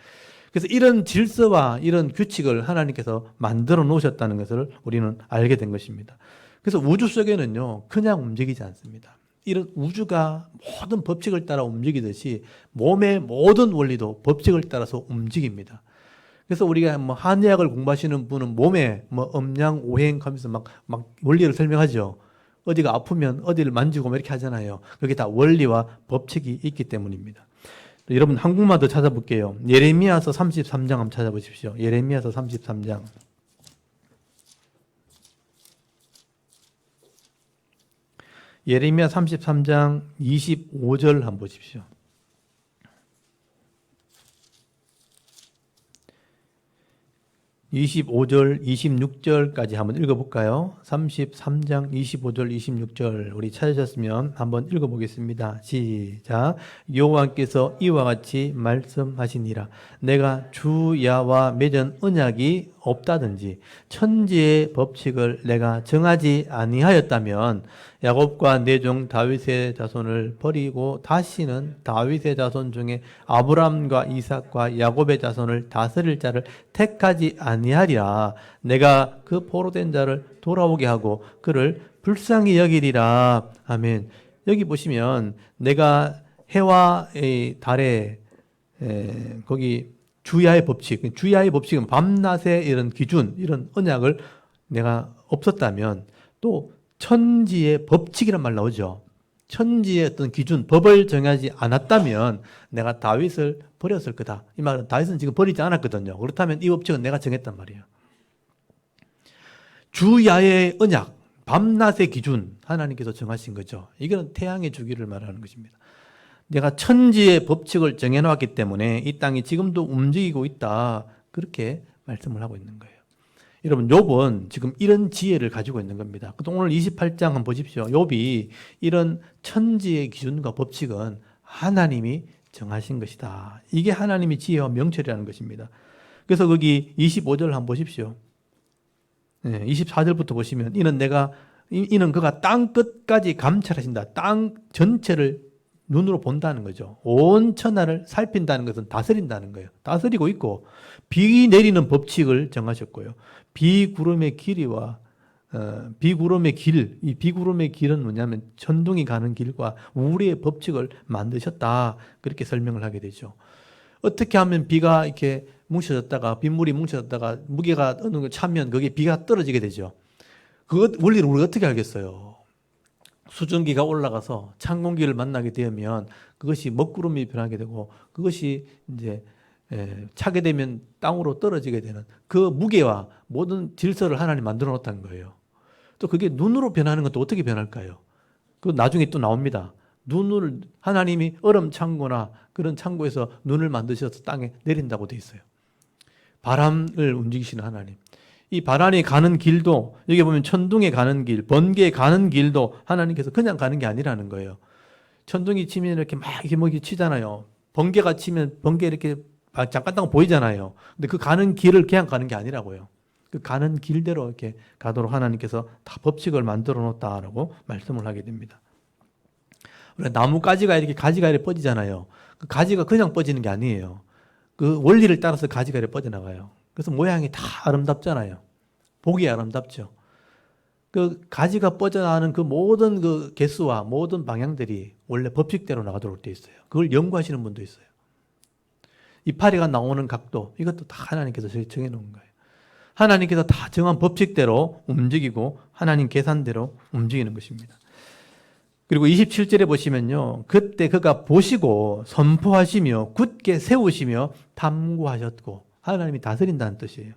S1: 그래서 이런 질서와 이런 규칙을 하나님께서 만들어 놓으셨다는 것을 우리는 알게 된 것입니다. 그래서 우주 속에는요, 그냥 움직이지 않습니다. 이런 우주가 모든 법칙을 따라 움직이듯이 몸의 모든 원리도 법칙을 따라서 움직입니다. 그래서 우리가 뭐 한의학을 공부하시는 분은 몸에 뭐 음양 오행 하면서 막 원리를 설명하죠. 어디가 아프면 어디를 만지고 뭐 이렇게 하잖아요. 그게 다 원리와 법칙이 있기 때문입니다. 여러분 한국말도 찾아볼게요. 예레미야서 33장 한번 찾아보십시오. 예레미야서 33장. 예레미야 33장 25절 한번 보십시오. 25절, 26절까지 한번 읽어볼까요? 33장 25절, 26절 우리 찾으셨으면 한번 읽어보겠습니다. 시작. 여호와께서 이와 같이 말씀하시니라. 내가 주 야와 맺은 언약이 없다든지 천지의 법칙을 내가 정하지 아니하였다면 야곱과 내 종 다윗의 자손을 버리고 다시는 다윗의 자손 중에 아브람과 이삭과 야곱의 자손을 다스릴 자를 택하지 아니하리라. 내가 그 포로된 자를 돌아오게 하고 그를 불쌍히 여기리라. 아멘. 여기 보시면 내가 해와 달에 거기 주야의 법칙, 주야의 법칙은 밤낮의 이런 기준, 이런 언약을 내가 없었다면 또 천지의 법칙이란 말 나오죠. 천지의 어떤 기준, 법을 정하지 않았다면 내가 다윗을 버렸을 거다. 이 말은 다윗은 지금 버리지 않았거든요. 그렇다면 이 법칙은 내가 정했단 말이에요. 주야의 언약, 밤낮의 기준, 하나님께서 정하신 거죠. 이건 태양의 주기를 말하는 것입니다. 내가 천지의 법칙을 정해놓았기 때문에 이 땅이 지금도 움직이고 있다. 그렇게 말씀을 하고 있는 거예요. 여러분 욥은 지금 이런 지혜를 가지고 있는 겁니다. 오늘 28장 한번 보십시오. 욥이 이런 천지의 기준과 법칙은 하나님이 정하신 것이다. 이게 하나님의 지혜와 명철이라는 것입니다. 그래서 거기 25절 한번 보십시오. 24절부터 보시면 이는 그가 땅 끝까지 감찰하신다. 땅 전체를 눈으로 본다는 거죠. 온 천하를 살핀다는 것은 다스린다는 거예요. 다스리고 있고 비 내리는 법칙을 정하셨고요. 비구름의 길이와 비구름의 길, 이 비구름의 길은 뭐냐면 천둥이 가는 길과 우리의 법칙을 만드셨다. 그렇게 설명을 하게 되죠. 어떻게 하면 비가 이렇게 뭉쳐졌다가 빗물이 뭉쳐졌다가 무게가 어느 걸 차면 거기에 비가 떨어지게 되죠. 그 원리를 우리가 어떻게 알겠어요? 수증기가 올라가서 찬 공기를 만나게 되면 그것이 먹구름이 변하게 되고 그것이 이제 차게 되면 땅으로 떨어지게 되는 그 무게와 모든 질서를 하나님 만들어 놓았다는 거예요. 또 그게 눈으로 변하는 것도 어떻게 변할까요? 그 나중에 또 나옵니다. 눈을 하나님이 얼음 창고나 그런 창고에서 눈을 만드셔서 땅에 내린다고 돼 있어요. 바람을 움직이시는 하나님. 이 바람이 가는 길도 여기 보면 천둥에 가는 길, 번개에 가는 길도 하나님께서 그냥 가는 게 아니라는 거예요. 천둥이 치면 이렇게 막 이렇게 뭐 치잖아요. 번개가 치면 번개 이렇게 잠깐 동안 보이잖아요. 근데 그 가는 길을 그냥 가는 게 아니라고요. 그 가는 길대로 이렇게 가도록 하나님께서 다 법칙을 만들어 놓았다라고 말씀을 하게 됩니다. 나무 가지가 이렇게 가지가 이렇게 뻗이잖아요. 그 가지가 그냥 뻗이는 게 아니에요. 그 원리를 따라서 가지가 이렇게 뻗어나가요. 그래서 모양이 다 아름답잖아요. 보기 아름답죠. 그 가지가 뻗어나가는 그 모든 그 개수와 모든 방향들이 원래 법칙대로 나가도록 되어 있어요. 그걸 연구하시는 분도 있어요. 이파리가 나오는 각도, 이것도 다 하나님께서 정해 놓은 거예요. 하나님께서 다 정한 법칙대로 움직이고 하나님 계산대로 움직이는 것입니다. 그리고 27절에 보시면요. 그때 그가 보시고 선포하시며 굳게 세우시며 탐구하셨고, 하나님이 다스린다는 뜻이에요.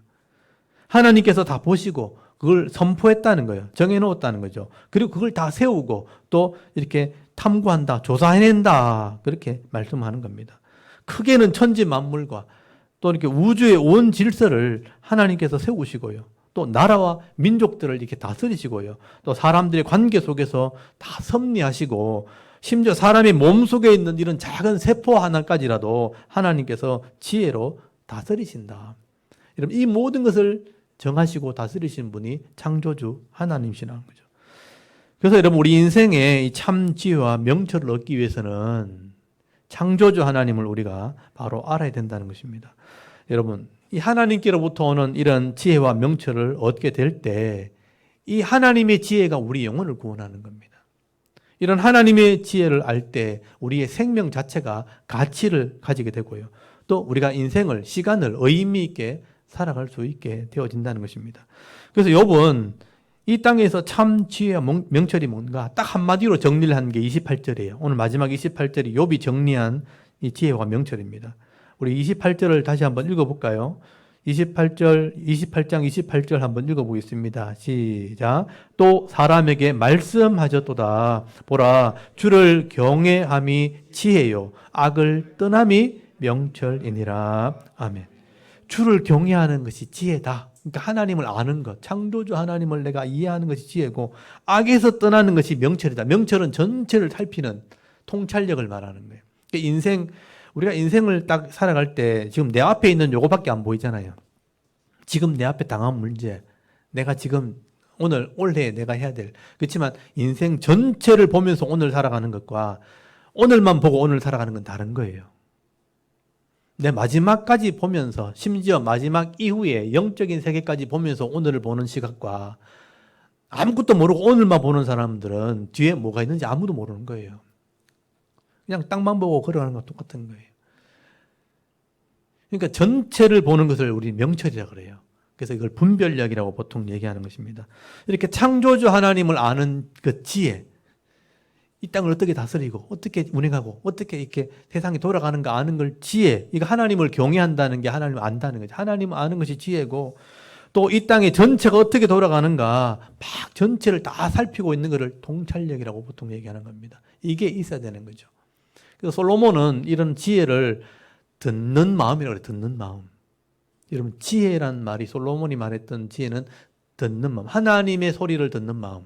S1: 하나님께서 다 보시고 그걸 선포했다는 거예요. 정해놓았다는 거죠. 그리고 그걸 다 세우고 또 이렇게 탐구한다, 조사해낸다, 그렇게 말씀하는 겁니다. 크게는 천지 만물과 또 이렇게 우주의 온 질서를 하나님께서 세우시고요. 또 나라와 민족들을 이렇게 다스리시고요. 또 사람들의 관계 속에서 다 섭리하시고, 심지어 사람의 몸 속에 있는 이런 작은 세포 하나까지라도 하나님께서 지혜로 다스리신다. 여러분, 이 모든 것을 정하시고 다스리신 분이 창조주 하나님이시라는 거죠. 그래서 여러분, 우리 인생에 이 참 지혜와 명철을 얻기 위해서는 창조주 하나님을 우리가 바로 알아야 된다는 것입니다. 여러분, 이 하나님께로부터 오는 이런 지혜와 명철을 얻게 될 때 이 하나님의 지혜가 우리 영혼을 구원하는 겁니다. 이런 하나님의 지혜를 알 때 우리의 생명 자체가 가치를 가지게 되고요. 또 우리가 인생을, 시간을 의미 있게 살아갈 수 있게 되어진다는 것입니다. 그래서 욥은 이 땅에서 참 지혜와 명철이 뭔가 딱 한마디로 정리를 한 게 28절이에요. 오늘 마지막 28절이 욥이 정리한 이 지혜와 명철입니다. 우리 28절을 다시 한번 읽어볼까요? 28장 28절 한번 읽어보겠습니다. 시작. 또 사람에게 말씀하셨도다. 보라, 주를 경외함이 지혜요, 악을 떠남이 명철이니라. 아멘. 주를 경외하는 것이 지혜다. 그러니까 하나님을 아는 것, 창조주 하나님을 내가 이해하는 것이 지혜고, 악에서 떠나는 것이 명철이다. 명철은 전체를 살피는 통찰력을 말하는 거예요. 그러니까 우리가 인생을 딱 살아갈 때 지금 내 앞에 있는 요거밖에 안 보이잖아요. 지금 내 앞에 당한 문제, 내가 지금 올해 내가 해야 될, 그렇지만 인생 전체를 보면서 오늘 살아가는 것과 오늘만 보고 오늘 살아가는 건 다른 거예요. 내 마지막까지 보면서, 심지어 마지막 이후에 영적인 세계까지 보면서 오늘을 보는 시각과 아무것도 모르고 오늘만 보는 사람들은 뒤에 뭐가 있는지 아무도 모르는 거예요. 그냥 땅만 보고 걸어가는 것 똑같은 거예요. 그러니까 전체를 보는 것을 우리 명철이라고 그래요. 그래서 이걸 분별력이라고 보통 얘기하는 것입니다. 이렇게 창조주 하나님을 아는 그 지혜, 이 땅을 어떻게 다스리고 어떻게 운행하고 어떻게 이렇게 세상이 돌아가는가 아는 걸 지혜, 이거 하나님을 경외한다는 게 하나님을 안다는 거죠. 하나님을 아는 것이 지혜고, 또 이 땅의 전체가 어떻게 돌아가는가 막 전체를 다 살피고 있는 것을 통찰력이라고 보통 얘기하는 겁니다. 이게 있어야 되는 거죠. 그래서 솔로몬은 이런 지혜를 듣는 마음이라고 해요. 듣는 마음. 여러분, 지혜란 말이, 솔로몬이 말했던 지혜는 듣는 마음, 하나님의 소리를 듣는 마음,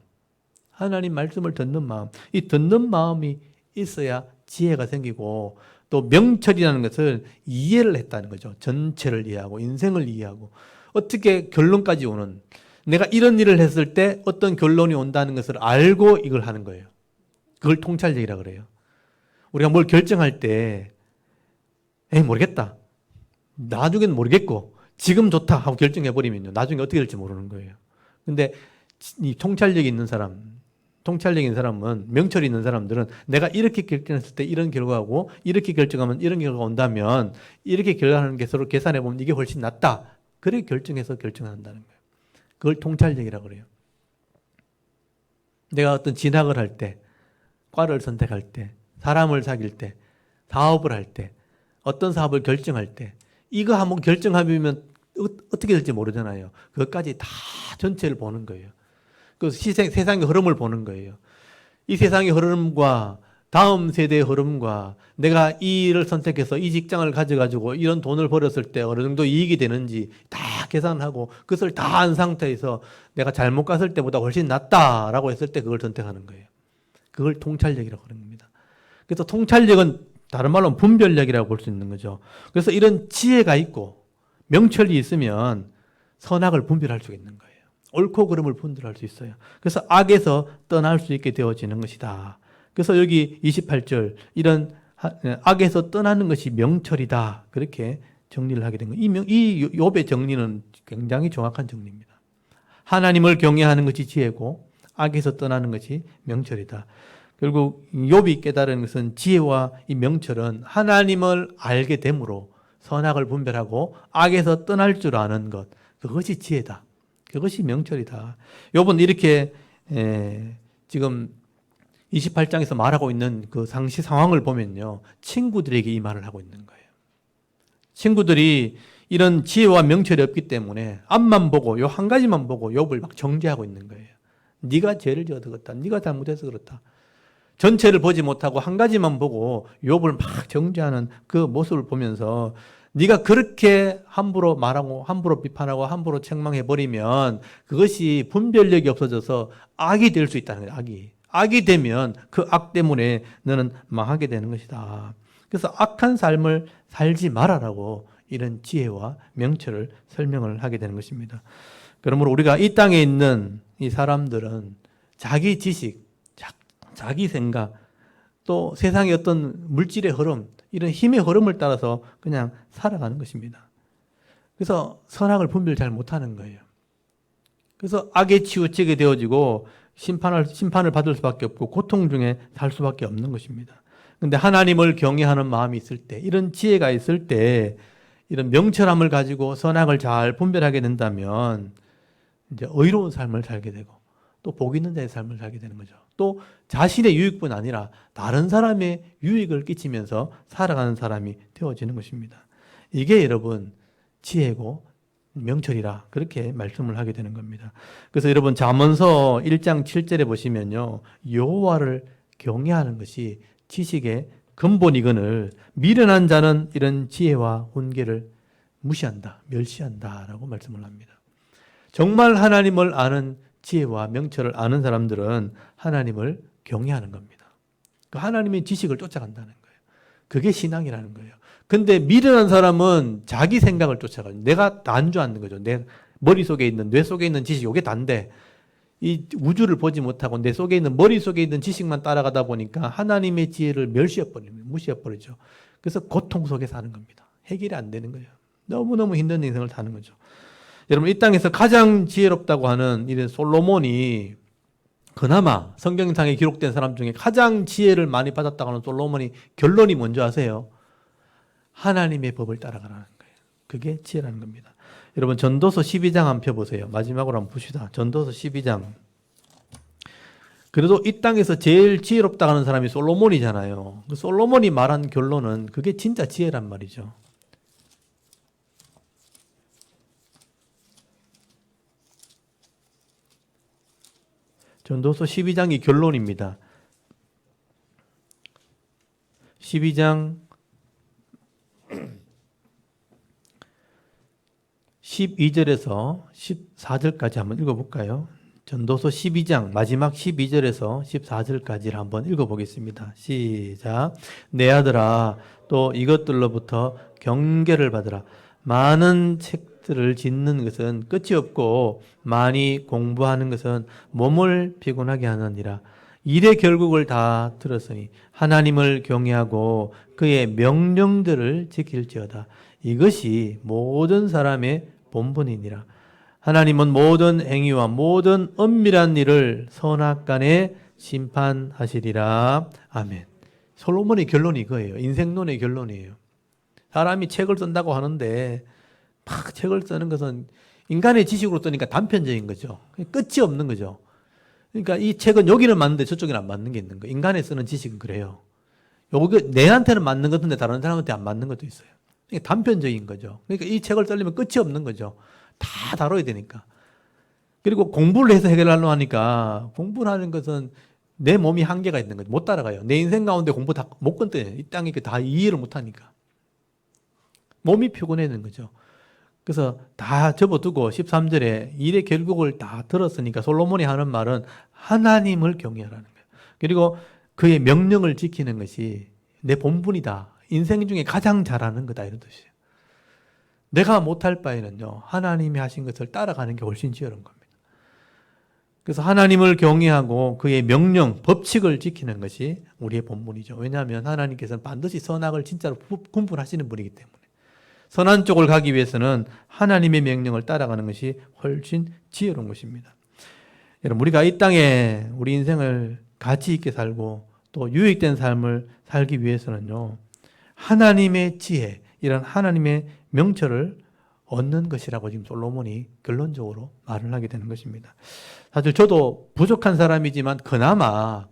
S1: 하나님 말씀을 듣는 마음, 이 듣는 마음이 있어야 지혜가 생기고, 또 명철이라는 것을 이해를 했다는 거죠. 전체를 이해하고 인생을 이해하고 어떻게 결론까지 오는, 내가 이런 일을 했을 때 어떤 결론이 온다는 것을 알고 이걸 하는 거예요. 그걸 통찰력이라고 그래요. 우리가 뭘 결정할 때 모르겠다, 나중엔 모르겠고 지금 좋다 하고 결정해버리면요, 나중에 어떻게 될지 모르는 거예요. 근데 이 통찰력이 있는 사람은, 명철이 있는 사람들은 내가 이렇게 결정했을 때 이런 결과고, 이렇게 결정하면 이런 결과가 온다면 이렇게 결정하는 게 서로 계산해보면 이게 훨씬 낫다, 그렇게 결정해서 결정한다는 거예요. 그걸 통찰력이라고 그래요. 내가 어떤 진학을 할 때, 과를 선택할 때, 사람을 사귈 때, 사업을 할 때, 어떤 사업을 결정할 때, 이거 한번 결정하면 어떻게 될지 모르잖아요. 그것까지 다 전체를 보는 거예요. 그 세상의 흐름을 보는 거예요. 이 세상의 흐름과 다음 세대의 흐름과 내가 이 일을 선택해서 이 직장을 가져가지고 이런 돈을 벌었을 때 어느 정도 이익이 되는지 다 계산하고 그것을 다 한 상태에서 내가 잘못 갔을 때보다 훨씬 낫다라고 했을 때 그걸 선택하는 거예요. 그걸 통찰력이라고 하는 겁니다. 그래서 통찰력은 다른 말로 분별력이라고 볼 수 있는 거죠. 그래서 이런 지혜가 있고 명철이 있으면 선악을 분별할 수 있는 거예요. 옳고 그름을 분별할 수 있어요. 그래서 악에서 떠날 수 있게 되어지는 것이다. 그래서 여기 28절 이런 악에서 떠나는 것이 명철이다. 그렇게 정리를 하게 된 거예요. 이 욥의 정리는 굉장히 정확한 정리입니다. 하나님을 경외하는 것이 지혜고 악에서 떠나는 것이 명철이다. 결국 욥이 깨달은 것은 지혜와 이 명철은 하나님을 알게 됨으로 선악을 분별하고 악에서 떠날 줄 아는 것, 그것이 지혜다. 그것이 명철이다. 욥은 이렇게 지금 28장에서 말하고 있는 그 상시 상황을 보면요, 친구들에게 이 말을 하고 있는 거예요. 친구들이 이런 지혜와 명철이 없기 때문에 앞만 보고 요 한 가지만 보고 욥을 막 정죄하고 있는 거예요. 네가 죄를 지었다. 네가 잘못해서 그렇다. 전체를 보지 못하고 한 가지만 보고 욥을 막 정죄하는 그 모습을 보면서 네가 그렇게 함부로 말하고 함부로 비판하고 함부로 책망해 버리면 그것이 분별력이 없어져서 악이 될 수 있다는 거예요. 악이 되면 그 악 때문에 너는 망하게 되는 것이다. 그래서 악한 삶을 살지 말아라고 이런 지혜와 명철을 설명을 하게 되는 것입니다. 그러므로 우리가 이 땅에 있는 이 사람들은 자기 지식, 자기 생각, 또 세상의 어떤 물질의 흐름, 이런 힘의 흐름을 따라서 그냥 살아가는 것입니다. 그래서 선악을 분별 잘 못하는 거예요. 그래서 악에 치우치게 되어지고 심판을 받을 수밖에 없고 고통 중에 살 수밖에 없는 것입니다. 그런데 하나님을 경외하는 마음이 있을 때, 이런 지혜가 있을 때, 이런 명철함을 가지고 선악을 잘 분별하게 된다면 이제 의로운 삶을 살게 되고 또 복 있는 자의 삶을 살게 되는 거죠. 또 자신의 유익뿐 아니라 다른 사람의 유익을 끼치면서 살아가는 사람이 되어지는 것입니다. 이게 여러분 지혜고 명철이라 그렇게 말씀을 하게 되는 겁니다. 그래서 여러분 잠언서 1장 7절에 보시면요, 여호와를 경외하는 것이 지식의 근본이거늘 미련한 자는 이런 지혜와 훈계를 무시한다, 멸시한다라고 말씀을 합니다. 정말 하나님을 아는 지혜와 명철을 아는 사람들은 하나님을 경외하는 겁니다. 그 하나님의 지식을 쫓아간다는 거예요. 그게 신앙이라는 거예요. 근데 미련한 사람은 자기 생각을 쫓아가요. 내가 단 줄 아는 거죠. 내 머릿속에 있는, 뇌 속에 있는 지식이 이게 단데 이 우주를 보지 못하고 내 속에 있는, 머릿속에 있는 지식만 따라가다 보니까 하나님의 지혜를 멸시해버립니다. 무시해버리죠. 그래서 고통 속에 사는 겁니다. 해결이 안 되는 거예요. 너무너무 힘든 인생을 사는 거죠. 여러분 이 땅에서 가장 지혜롭다고 하는 이런 솔로몬이, 그나마 성경상에 기록된 사람 중에 가장 지혜를 많이 받았다고 하는 솔로몬이 결론이 뭔지 아세요? 하나님의 법을 따라가라는 거예요. 그게 지혜라는 겁니다. 여러분 전도서 12장 한번 펴보세요. 마지막으로 한번 봅시다. 전도서 12장. 그래도 이 땅에서 제일 지혜롭다 하는 사람이 솔로몬이잖아요. 그 솔로몬이 말한 결론은 그게 진짜 지혜란 말이죠. 전도서 12장이 결론입니다. 12장 12절에서 14절까지 한번 읽어볼까요? 전도서 12장 마지막 12절에서 14절까지를 한번 읽어보겠습니다. 시작. 내 아들아, 또 이것들로부터 경계를 받으라. 많은 책들을 짓는 것은 끝이 없고 많이 공부하는 것은 몸을 피곤하게 하느니라. 일의 결국을 다 들었으니 하나님을 경외하고 그의 명령들을 지킬지어다. 이것이 모든 사람의 본분이니라. 하나님은 모든 행위와 모든 엄밀한 일을 선악간에 심판하시리라. 아멘. 솔로몬의 결론이 이거예요. 인생론의 결론이에요. 사람이 책을 쓴다고 하는데 막 책을 쓰는 것은 인간의 지식으로 쓰니까 단편적인 거죠. 끝이 없는 거죠. 그러니까 이 책은 여기는 맞는데 저쪽에는 안 맞는 게 있는 거예요. 인간이 쓰는 지식은 그래요. 요게 내한테는 맞는 것 같은데 다른 사람한테 안 맞는 것도 있어요. 이게 단편적인 거죠. 그러니까 이 책을 쓰려면 끝이 없는 거죠. 다 다뤄야 되니까. 그리고 공부를 해서 해결하려고 하니까 공부를 하는 것은 내 몸이 한계가 있는 거죠. 못 따라가요. 내 인생 가운데 공부 다 못 건드려요. 이 땅에 다 이해를 못 하니까. 몸이 피곤해지는 거죠. 그래서 다 접어두고 13절에 일의 결국을 다 들었으니까 솔로몬이 하는 말은 하나님을 경외하라는 거예요. 그리고 그의 명령을 지키는 것이 내 본분이다. 인생 중에 가장 잘하는 거다. 이런 뜻이에요. 내가 못할 바에는요, 하나님이 하신 것을 따라가는 게 훨씬 지혜로운 겁니다. 그래서 하나님을 경외하고 그의 명령, 법칙을 지키는 것이 우리의 본분이죠. 왜냐하면 하나님께서는 반드시 선악을 진짜로 분분하시는 분이기 때문에. 선한 쪽을 가기 위해서는 하나님의 명령을 따라가는 것이 훨씬 지혜로운 것입니다. 여러분, 우리가 이 땅에 우리 인생을 가치 있게 살고 또 유익된 삶을 살기 위해서는요, 하나님의 지혜, 이런 하나님의 명철을 얻는 것이라고 지금 솔로몬이 결론적으로 말을 하게 되는 것입니다. 사실 저도 부족한 사람이지만 그나마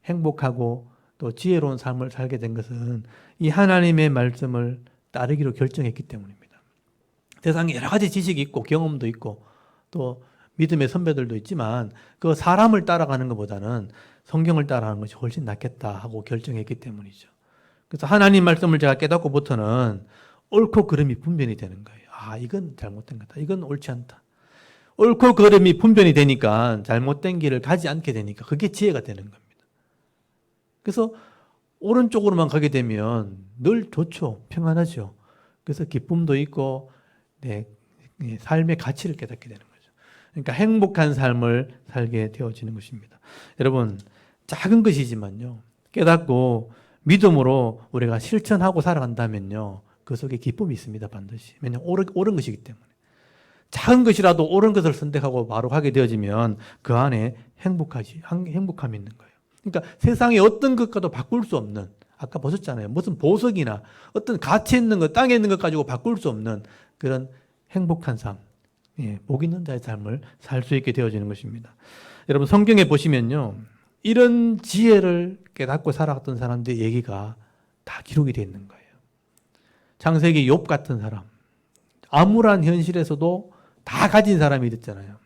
S1: 행복하고 또 지혜로운 삶을 살게 된 것은 이 하나님의 말씀을 따르기로 결정했기 때문입니다. 세상에 여러 가지 지식이 있고 경험도 있고 또 믿음의 선배들도 있지만 그 사람을 따라가는 것보다는 성경을 따라가는 것이 훨씬 낫겠다 하고 결정했기 때문이죠. 그래서 하나님 말씀을 제가 깨닫고부터는 옳고 그름이 분별이 되는 거예요. 아, 이건 잘못된 거다. 이건 옳지 않다. 옳고 그름이 분별이 되니까 잘못된 길을 가지 않게 되니까 그게 지혜가 되는 겁니다. 그래서 오른쪽으로만 가게 되면 늘 좋죠. 평안하죠. 그래서 기쁨도 있고 삶의 가치를 깨닫게 되는 거죠. 그러니까 행복한 삶을 살게 되어지는 것입니다. 여러분, 작은 것이지만요, 깨닫고 믿음으로 우리가 실천하고 살아간다면요, 그 속에 기쁨이 있습니다. 반드시. 왜냐하면 옳은 것이기 때문에. 작은 것이라도 옳은 것을 선택하고 바로 하게 되어지면 그 안에 행복함이 있는 거예요. 그러니까 세상의 어떤 것과도 바꿀 수 없는, 아까 보셨잖아요. 무슨 보석이나 어떤 가치 있는 것, 땅에 있는 것 가지고 바꿀 수 없는 그런 행복한 삶, 복 있는 자의 삶을 살 수 있게 되어지는 것입니다. 여러분, 성경에 보시면요, 이런 지혜를 깨닫고 살아갔던 사람들의 얘기가 다 기록이 되어 있는 거예요. 창세기 욥 같은 사람, 암울한 현실에서도 다 가진 사람이 됐잖아요.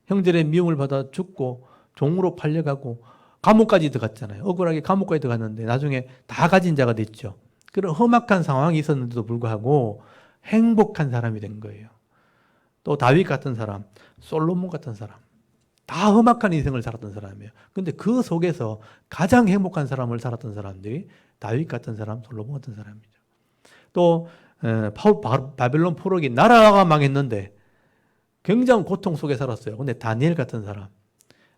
S1: 형들의 미움을 받아 죽고 종으로 팔려가고 감옥까지 들어갔잖아요. 억울하게 감옥까지 들어갔는데 나중에 다 가진 자가 됐죠. 그런 험악한 상황이 있었는데도 불구하고 행복한 사람이 된 거예요. 또 다윗 같은 사람, 솔로몬 같은 사람, 다 험악한 인생을 살았던 사람이에요. 그런데 그 속에서 가장 행복한 사람을 살았던 사람들이 다윗 같은 사람, 솔로몬 같은 사람이죠. 또 바벨론 포로기 나라가 망했는데 굉장한 고통 속에 살았어요. 근데 다니엘 같은 사람,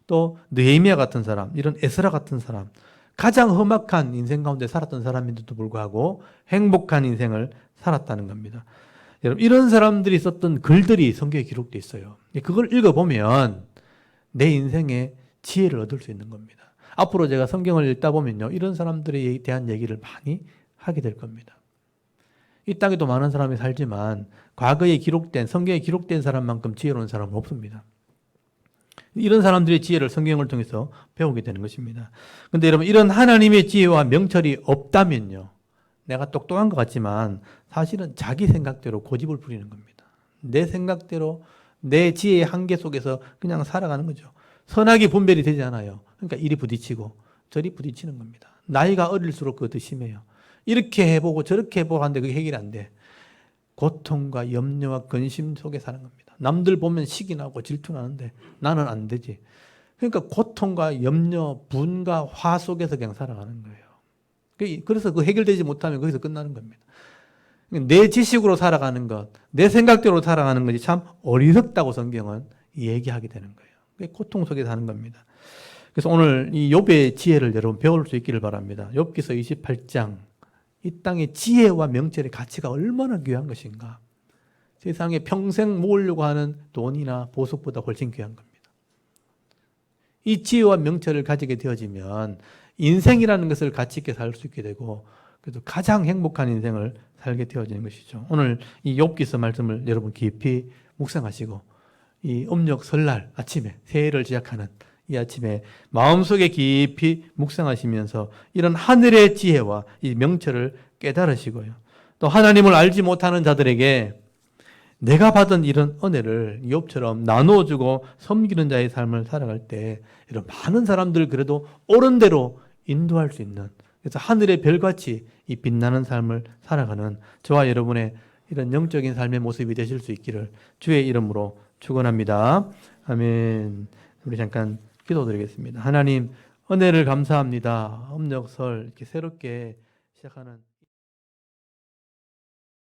S1: 또 느헤미야 같은 사람, 이런 에스라 같은 사람, 가장 험악한 인생 가운데 살았던 사람인데도 불구하고 행복한 인생을 살았다는 겁니다. 여러분, 이런 사람들이 썼던 글들이 성경에 기록되어 있어요. 그걸 읽어보면 내 인생에 지혜를 얻을 수 있는 겁니다. 앞으로 제가 성경을 읽다 보면요, 이런 사람들에 대한 얘기를 많이 하게 될 겁니다. 이 땅에도 많은 사람이 살지만 과거에 기록된, 성경에 기록된 사람만큼 지혜로운 사람은 없습니다. 이런 사람들의 지혜를 성경을 통해서 배우게 되는 것입니다. 그런데 여러분, 이런 하나님의 지혜와 명철이 없다면요, 내가 똑똑한 것 같지만 사실은 자기 생각대로 고집을 부리는 겁니다. 내 생각대로 내 지혜의 한계 속에서 그냥 살아가는 거죠. 선악이 분별이 되지 않아요. 그러니까 이리 부딪히고 저리 부딪히는 겁니다. 나이가 어릴수록 그것도 심해요. 이렇게 해보고 저렇게 해보고 하는데 그게 해결이 안 돼. 고통과 염려와 근심 속에 사는 겁니다. 남들 보면 식이 나고 질투나는데 나는 안 되지. 그러니까 고통과 염려, 분과 화 속에서 그냥 살아가는 거예요. 그래서 그 해결되지 못하면 거기서 끝나는 겁니다. 내 지식으로 살아가는 것, 내 생각대로 살아가는 것이 참 어리석다고 성경은 얘기하게 되는 거예요. 고통 속에 사는 겁니다. 그래서 오늘 이 욥의 지혜를 여러분 배울 수 있기를 바랍니다. 욥기서 28장, 이 땅의 지혜와 명철의 가치가 얼마나 귀한 것인가. 세상에 평생 모으려고 하는 돈이나 보석보다 훨씬 귀한 겁니다. 이 지혜와 명철을 가지게 되어지면 인생이라는 것을 가치 있게 살 수 있게 되고, 그래서 가장 행복한 인생을 살게 되어지는 것이죠. 오늘 이 욥기서 말씀을 여러분 깊이 묵상하시고, 이 음력 설날 아침에 새해를 시작하는 이 아침에 마음속에 깊이 묵상하시면서 이런 하늘의 지혜와 이 명철을 깨달으시고요. 또 하나님을 알지 못하는 자들에게 내가 받은 이런 은혜를 욥처럼 나누어주고 섬기는 자의 삶을 살아갈 때 이런 많은 사람들 그래도 옳은 대로 인도할 수 있는, 그래서 하늘의 별같이 이 빛나는 삶을 살아가는 저와 여러분의 이런 영적인 삶의 모습이 되실 수 있기를 주의 이름으로 축원합니다. 아멘. 우리 잠깐 기도드리겠습니다. 하나님, 은혜를 감사합니다. 음력설 이렇게 새롭게 시작하는